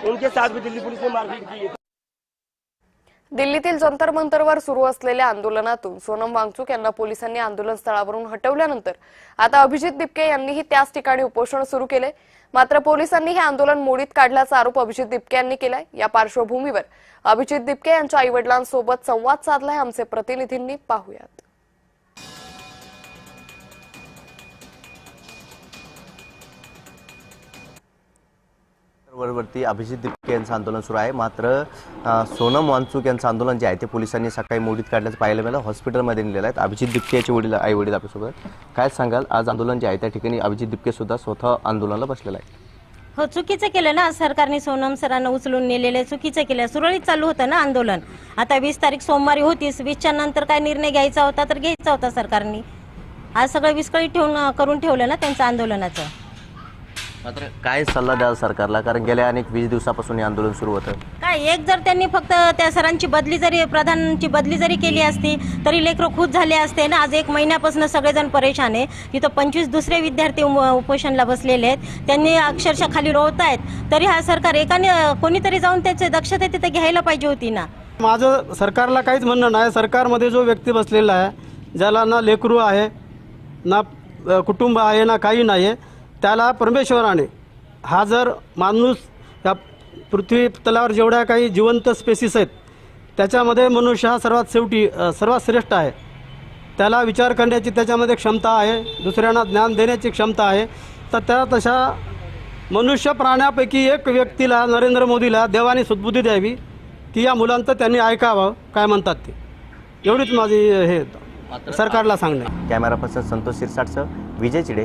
उनके साथ भी दिल्ली पुलिस ने मारपीट की है। दिल्लीतील जंतर मंतरवर सुरू असलेल्या आंदोलनातून सोनम वांगचुक यांना पोलिसांनी आंदोलन स्थळावरून हटवल्यानंतर आता अभिजित दिपके यांनीही त्याच ठिकाणी उपोषण सुरू केले। मात्र पोलिसांनी हे आंदोलन मोडीत काढल्याचा आरोप अभिजित दिपके यांनी केलाय। या पार्श्वभूमीवर अभिजित दिपके यांच्या आईवडिलांसोबत संवाद साधलाय आमचे प्रतिनिधींनी, पाहूयात। वरती अभिजित दिपके यांचं आंदोलन सुरू आहे। मात्र सोनम वांगचुक यांचं आंदोलन जे आहे ते पोलिसांनी सकाळी मोडीत काढल्याचं पाहायला मिळालं। हॉस्पिटलमध्ये नेलेलं आहे। अभिजित दिपके याचे वडील आई वडील आपल्यासोबत काय सांगाल? आज आंदोलन जे आहे त्या ठिकाणी अभिजित दिपके सुद्धा स्वतः आंदोलनाला बसलेला आहे। हो, चुकीचं केलं ना सरकारने, सोनम सरांना उचलून नेलेले चुकीचं केलं। सुरळीत चालू होतं ना आंदोलन। आता 20 तारीख सोमवारी होतीच, 20च्या नंतर काय निर्णय घ्यायचा होता तर घ्यायचा होता सरकारने। आज सगळं विस्कळीत करून ठेवलं ना त्यांचं आंदोलनाचं। मात्र काय सल्ला द्याल सरकारला? कारण गेल्या अनेक 20 दिवसापासून हे आंदोलन सुरू होतं। काय एक जर त्यांनी फक्त त्या सरांची बदली जरी, प्रधानांची बदली जरी केली असती तरी लेकरं खुश झाले असते ना। आज 1 महिन्यापासून सगळेजण परेशान आहे। तिथं 25 दुसरे विद्यार्थी उपोषणला बसलेले आहेत, त्यांनी अक्षरशः खाली रोवतायत। तरी हा सरकार एकाने कोणीतरी जाऊन त्याची दक्षता तिथे घ्यायला पाहिजे होती ना। माझं सरकारला काहीच म्हणणं नाही। सरकारमध्ये जो व्यक्ती बसलेला आहे, ज्याला ना लेकरू आहे ना कुटुंब आहे ना काही नाही आहे, त्याला परमेश्वराने हा जर माणूस या पृथ्वी तलावर जेवढ्या काही जिवंत स्पेसिस आहेत त्याच्यामध्ये मनुष्य हा सर्वात श्रेष्ठ आहे। त्याला विचार करण्याची त्याच्यामध्ये क्षमता आहे, दुसऱ्यांना ज्ञान देण्याची क्षमता आहे। तर त्या तशा मनुष्य प्राण्यापैकी एक व्यक्तीला, नरेंद्र मोदीला देवाने सद्बुद्धी द्यावी की या मुलांचं त्यांनी ऐकावं काय म्हणतात ते। एवढीच माझी हे सरकारला सांगणे। कॅमेरा पर्सन संतोष शिरसाटसह विजय चिडे।